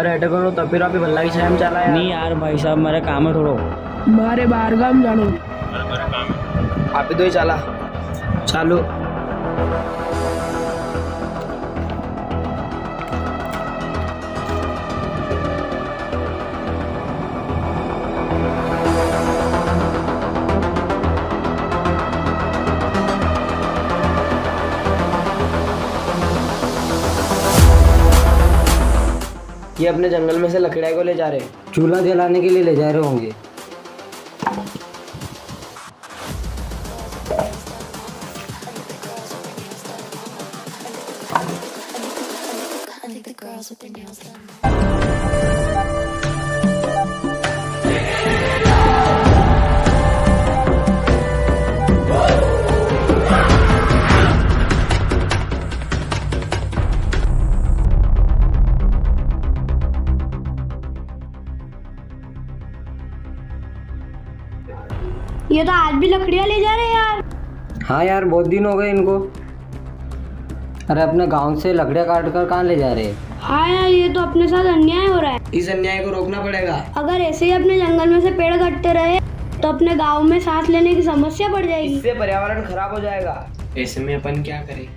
अरे अटे करो तो फिर आप भल्ला की छाया में चला यार। नहीं यार भाई साहब मेरा काम है थोड़ो। मारे बाहर गाम जानो। आप ही तो ही चला चालू। ये अपने जंगल में से लकड़ियाँ को ले जा रहे हैं। चूल्हा जलाने के लिए ले जा रहे होंगे। ये तो आज भी लकड़ियाँ ले जा रहे हैं यार। हाँ यार बहुत दिन हो गए इनको। अरे अपने गांव से लकड़ियाँ काट कर कहाँ ले जा रहे हैं? हाँ यार, ये तो अपने साथ अन्याय हो रहा है। इस अन्याय को रोकना पड़ेगा। अगर ऐसे ही अपने जंगल में से पेड़ कटते रहे तो अपने गांव में सांस लेने की समस्या बढ़ जाएगी। इससे पर्यावरण खराब हो जाएगा। ऐसे में अपन क्या करें?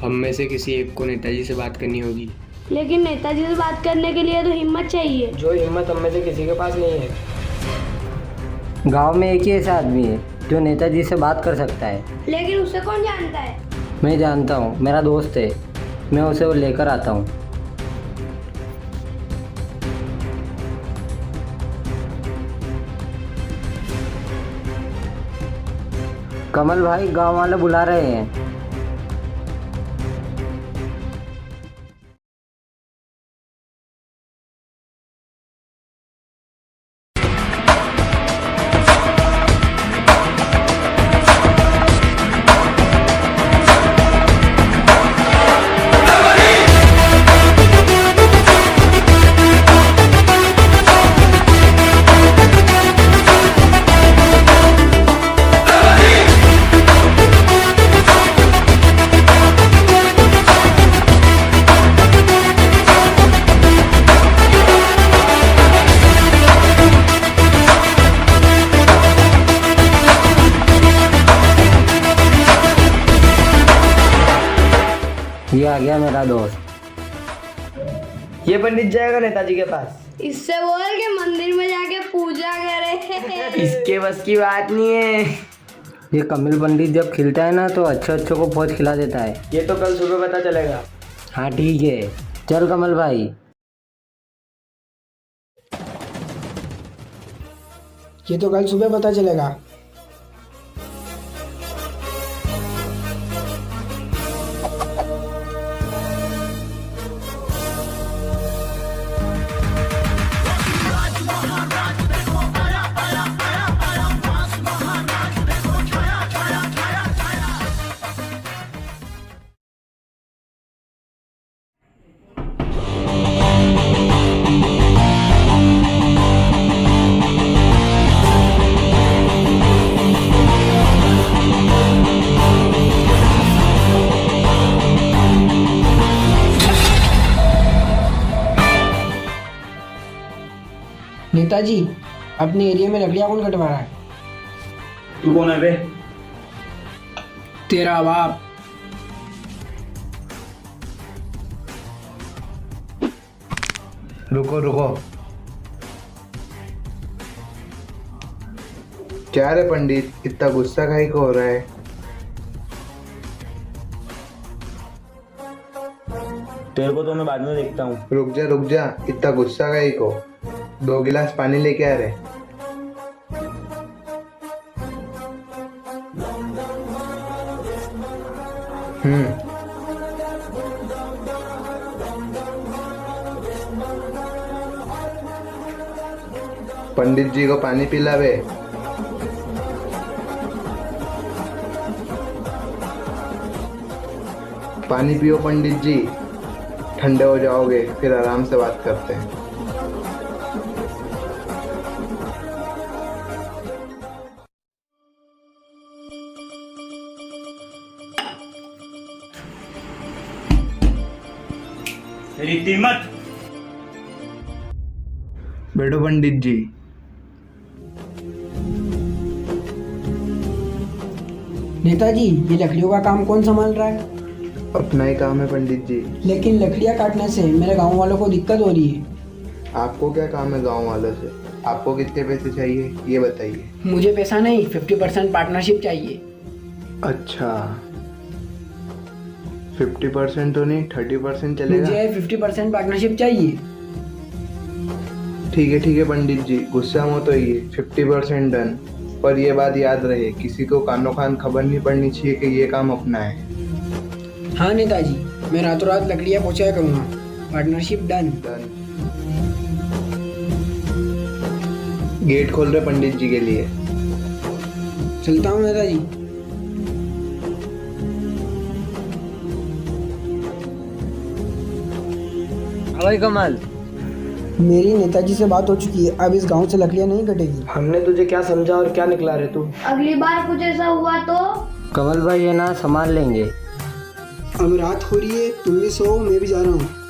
हम में से किसी एक को नेताजी से बात करनी होगी। लेकिन नेताजी से बात करने के लिए तो हिम्मत चाहिए। जो हिम्मत हम में से किसी के पास नहीं है। गांव में एक ही ऐसा आदमी है जो नेताजी से बात कर सकता है। लेकिन उसे कौन जानता है? मैं जानता हूँ, मेरा दोस्त है। मैं उसे वो लेकर आता हूँ। कमल भाई गांव वाले बुला रहे हैं। ये आ गया मेरा दोस्त। ये पंडित जाएगा नेताजी के पास। इससे बोल के मंदिर में जाके पूजा करे। इसके बस की बात नहीं है। ये कमिल पंडित जब खिलता है ना तो अच्छे को फौज खिला देता है। ये तो कल सुबह पता चलेगा। हाँ ठीक है, चल कमल भाई। ये तो कल सुबह पता चलेगा। नेताजी, अपने एरिया में लकड़ियाँ कौन कटवा रहा है? तू कौन है बे? तेरा बाप। रुको रुको, क्या रे पंडित, इतना गुस्सा काहे को हो रहा है? तेरे को तो मैं बाद में देखता हूँ। रुक जा, इतना गुस्सा काहे को? 2 गिलास पानी लेके आ रहे। पंडित जी को पानी पिलावे। पानी पियो पंडित जी, ठंडे हो जाओगे, फिर आराम से बात करते हैं। मेरी कीमत बैठो पंडित जी। नेताजी, ये लकड़ियों का काम कौन संभाल रहा है? अपना ही काम है पंडित जी। लेकिन लकड़ियाँ काटने से मेरे गांव वालों को दिक्कत हो रही है। आपको क्या काम है गांव वालों से? आपको कितने पैसे चाहिए ये बताइए। मुझे पैसा नहीं, 50% पार्टनरशिप चाहिए। अच्छा, 50% तो नहीं, 30% चलेगा? मुझे 50% पार्टनरशिप चाहिए। ठीक है पंडित जी, गुस्सा मत होइए। 50% डन। पर ये बात याद रहे, किसी को कानो कान खबर नहीं पड़नी चाहिए कि ये काम अपना है। हाँ नेताजी, मैं रातों रात लकड़ियाँ पहुँचाया करूँगा। Partnership done. डन। गेट खोल रहे पंडित जी के लिए। चलता हूँ नेताजी। भाई कमाल, मेरी नेताजी से बात हो चुकी है, अब इस गांव से लकड़ियाँ नहीं कटेगी। हमने तुझे क्या समझा और क्या निकला रे तू? अगली बार कुछ ऐसा हुआ तो कमल भाई ये ना संभाल लेंगे। अब रात हो रही है, तुम भी सो, मैं भी जा रहा हूँ।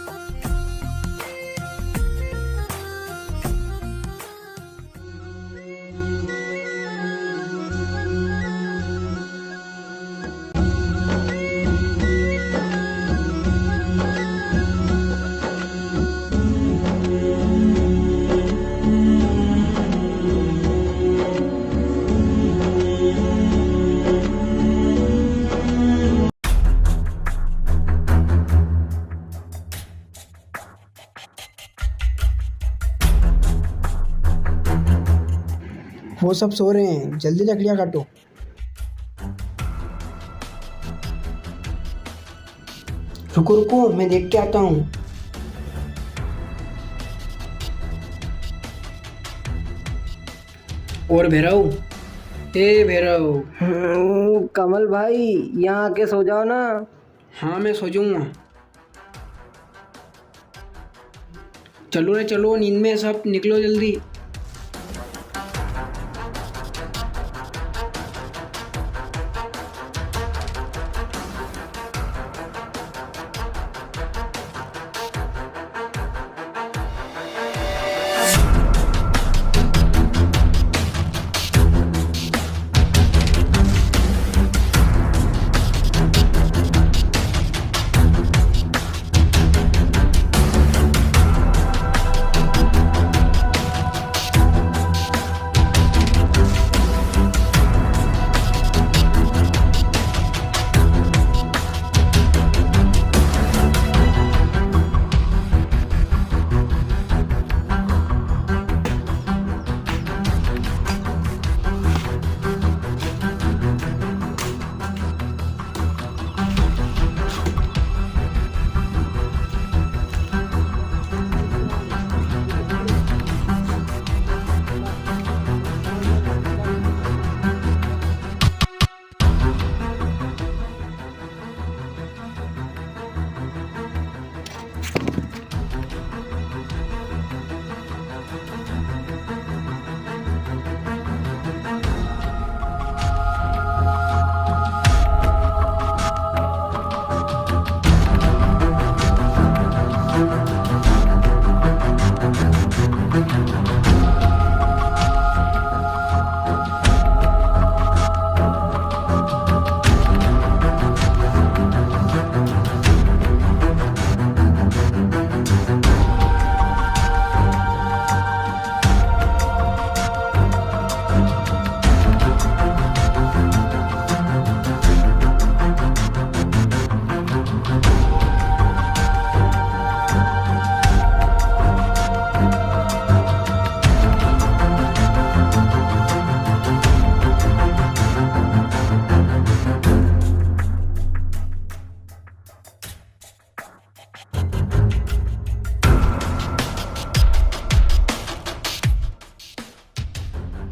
वो सब सो रहे हैं, जल्दी लकड़ियाँ काटो। रुको रुको, मैं देख के आता हूँ। और भैरव, ए भैरव। कमल भाई यहाँ आके सो जाओ ना। हाँ मैं सो जाऊंगा। चलो रे चलो, नींद में सब निकलो जल्दी।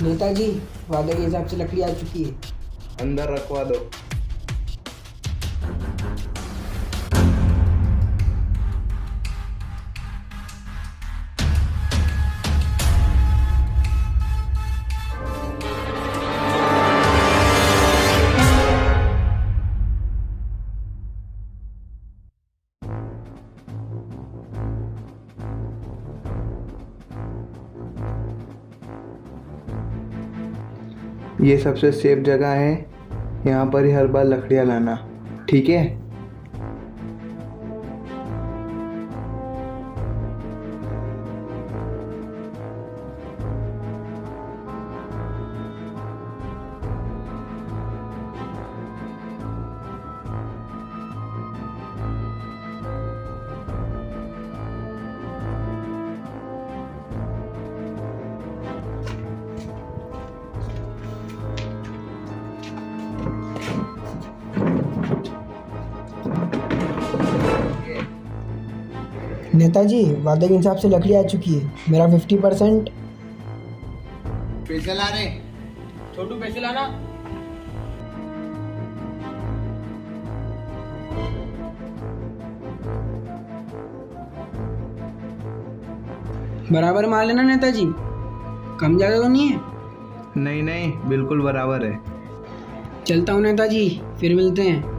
नेताजी, वादे के हिसाब से लकड़ी आ चुकी है। अंदर रखवा दो। ये सबसे सेफ जगह है, यहाँ पर ही हर बार लकड़ियाँ लाना, ठीक है? नेताजी, वादे के हिसाब से लकड़ी आ चुकी है। मेरा 50%। पैसे ला रहे छोटू पैसे लाना। बराबर मार लेना नेताजी, कम ज़्यादा तो नहीं है। नहीं नहीं, बिल्कुल बराबर है। चलता हूँ नेताजी, फिर मिलते हैं।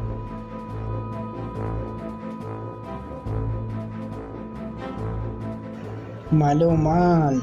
मालो माल।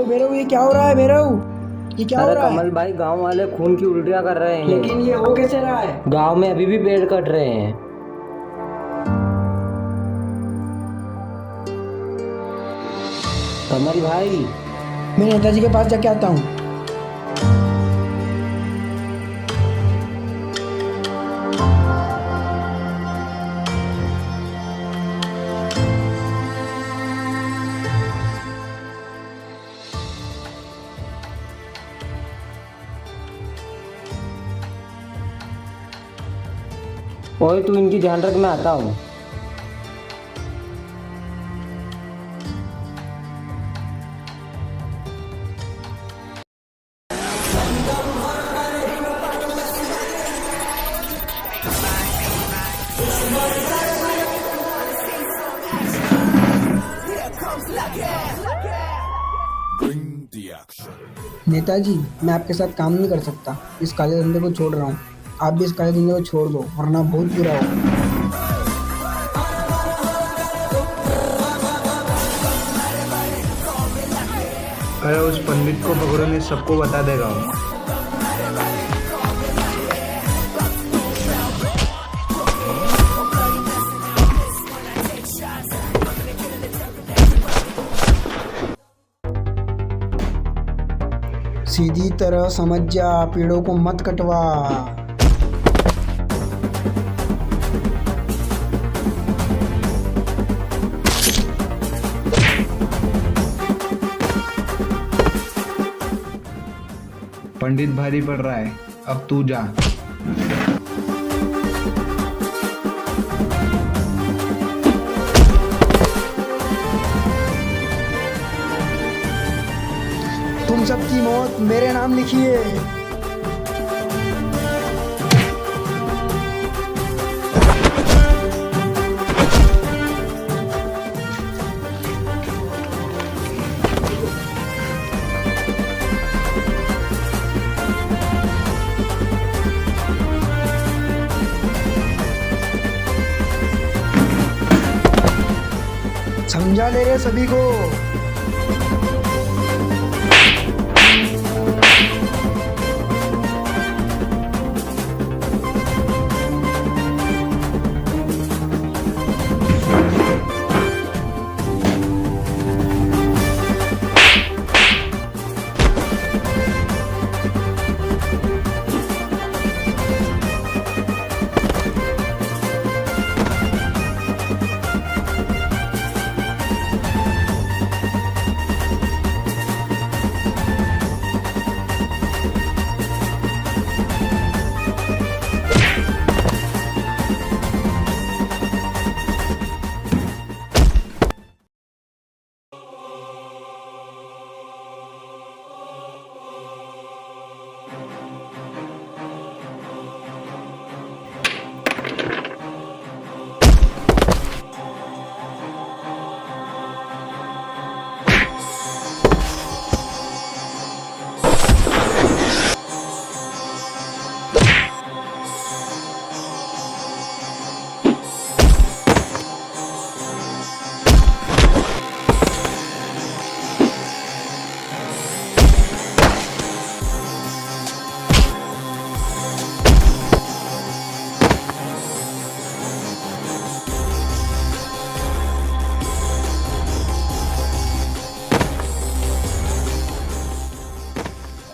भैरव, ये क्या हो रहा है भैरव? ये क्या हो अरे रहा है? कमल भाई, गांव वाले खून की उल्टियां कर रहे हैं। लेकिन ये हो कैसे रहा है? गांव में अभी भी पेड़ कट रहे हैं। कमल भाई, मैं नेताजी के पास जाके आता हूँ। ओए तू इनकी ध्यान रख, मैं आता हूँ। नेताजी, मैं आपके साथ काम नहीं कर सकता। इस काले धंधे को छोड़ रहा हूँ। आप भी इस काले धंधे को छोड़ दो, वरना बहुत बुरा होगा। अरे उस पंडित को पकड़ो, नहीं सबको बता देगा वो। सीधी तरह समझ जा, पेड़ों को मत कटवा। पंडित भारी पड़ रहा है, अब तू जा। तुम सबकी मौत मेरे नाम लिखिए। समझा दे रहे सभी को।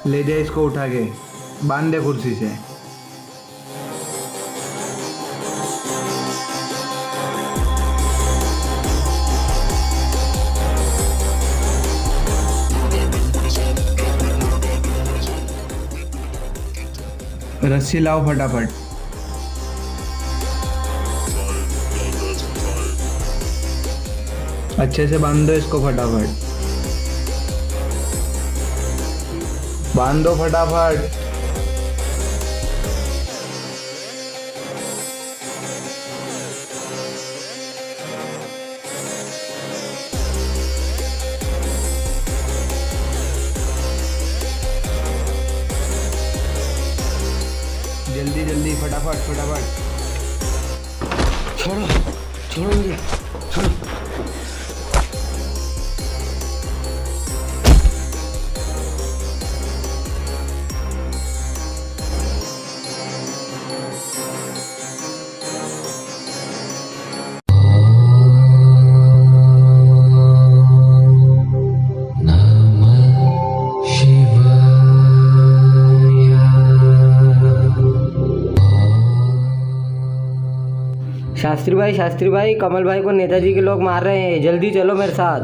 ले जा इसको उठा के, बांध दे कुर्सी से। रस्सी लाओ फटाफट। अच्छे से बांध दो इसको फटाफट, बांध दो फटाफट। जल्दी जल्दी फटाफट फटाफट। छोड़ो छोड़ो मुझे, छोड़ो। शास्त्री भाई, कमल भाई को नेताजी के लोग मार रहे हैं, जल्दी चलो मेरे साथ।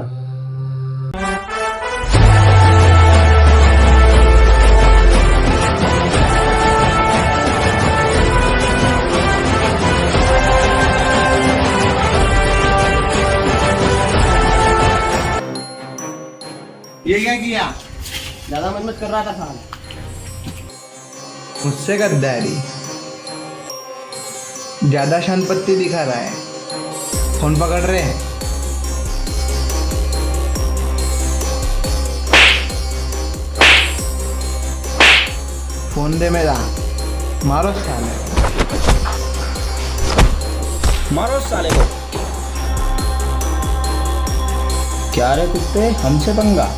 ये क्या किया? ज्यादा मेहनत कर रहा था साहब। मुझसे गद्दारी, ज्यादा शानपत्ती दिखा रहा है। फोन पकड़ रहे हैं। फोन दे मेरा, मारो साले, मारो साले को। क्या रे कुत्ते, हमसे पंगा?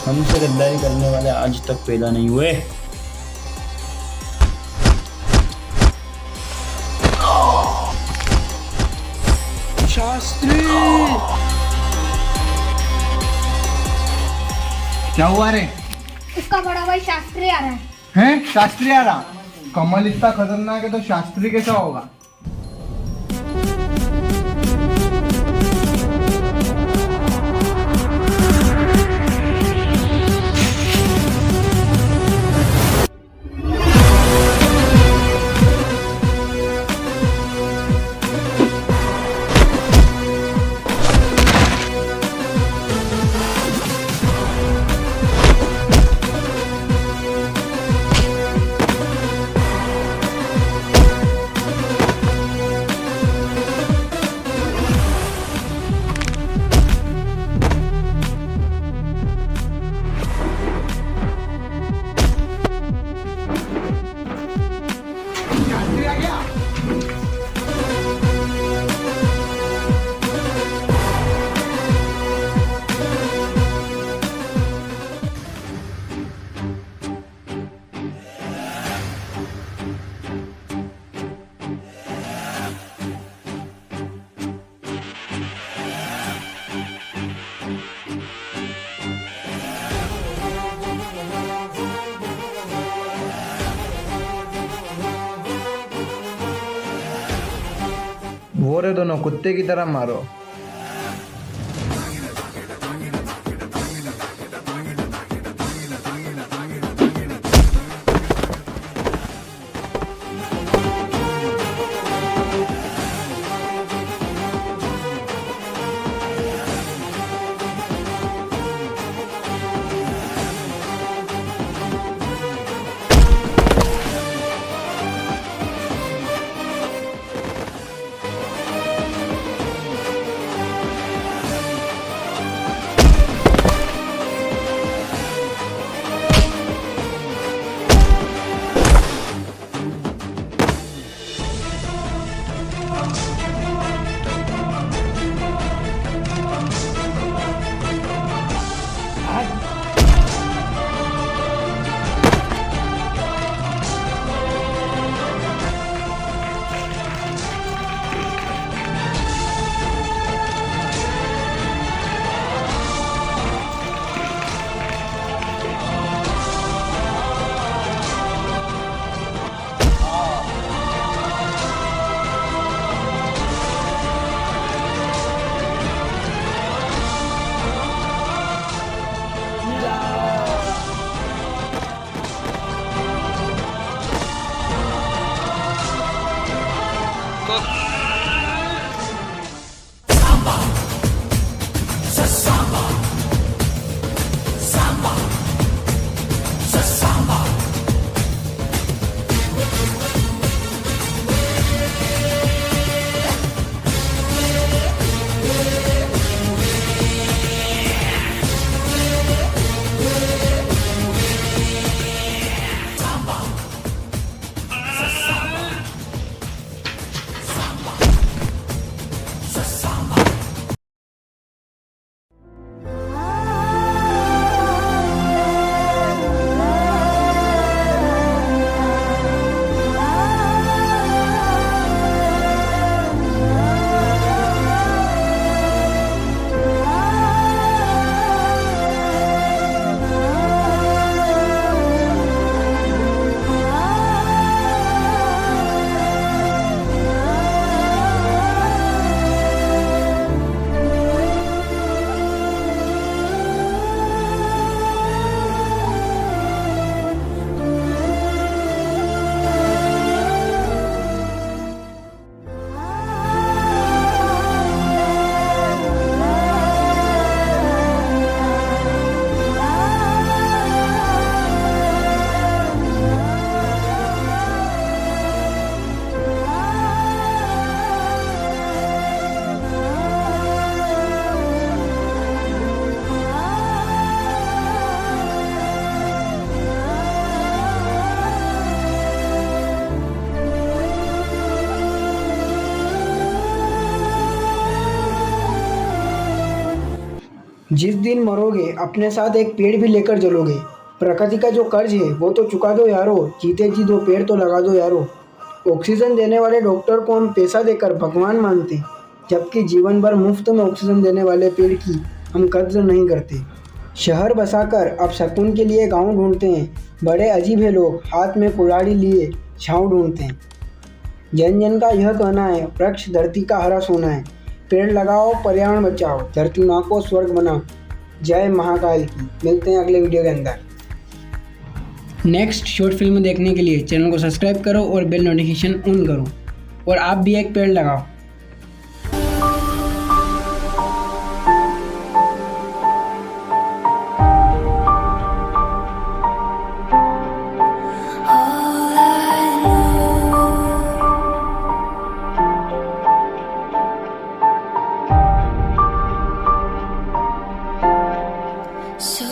हमसे गद्दारी करने वाले आज तक पैदा नहीं हुए। शास्त्री, क्या हुआ रे? उसका बड़ा भाई शास्त्री आ रहा है। हैं? शास्त्री आ रहा? कमल इतना खतरनाक है तो शास्त्री कैसा होगा? वो रे दोनों कुत्ते की तरह मारो। जिस दिन मरोगे अपने साथ एक पेड़ भी लेकर चलोगे। प्रकृति का जो कर्ज है वो तो चुका दो यारो, जीते जी 2 पेड़ तो लगा दो यारो। ऑक्सीजन देने वाले डॉक्टर को हम पैसा देकर भगवान मानते हैं, जबकि जीवन भर मुफ्त में ऑक्सीजन देने वाले पेड़ की हम कद्र नहीं करते। शहर बसाकर अब सुकून के लिए गाँव ढूंढते हैं। बड़े अजीब है लोग, हाथ में कुल्हाड़ी लिए छाँव ढूंढते हैं। जन जन का यह कहना है, वृक्ष धरती का हरा सोना है। पेड़ लगाओ, पर्यावरण बचाओ, धरती माँ को स्वर्ग बनाओ। जय महाकाल की। मिलते हैं अगले वीडियो के अंदर। नेक्स्ट शॉर्ट फिल्म देखने के लिए चैनल को सब्सक्राइब करो और बेल नोटिफिकेशन ऑन करो, और आप भी एक पेड़ लगाओ। So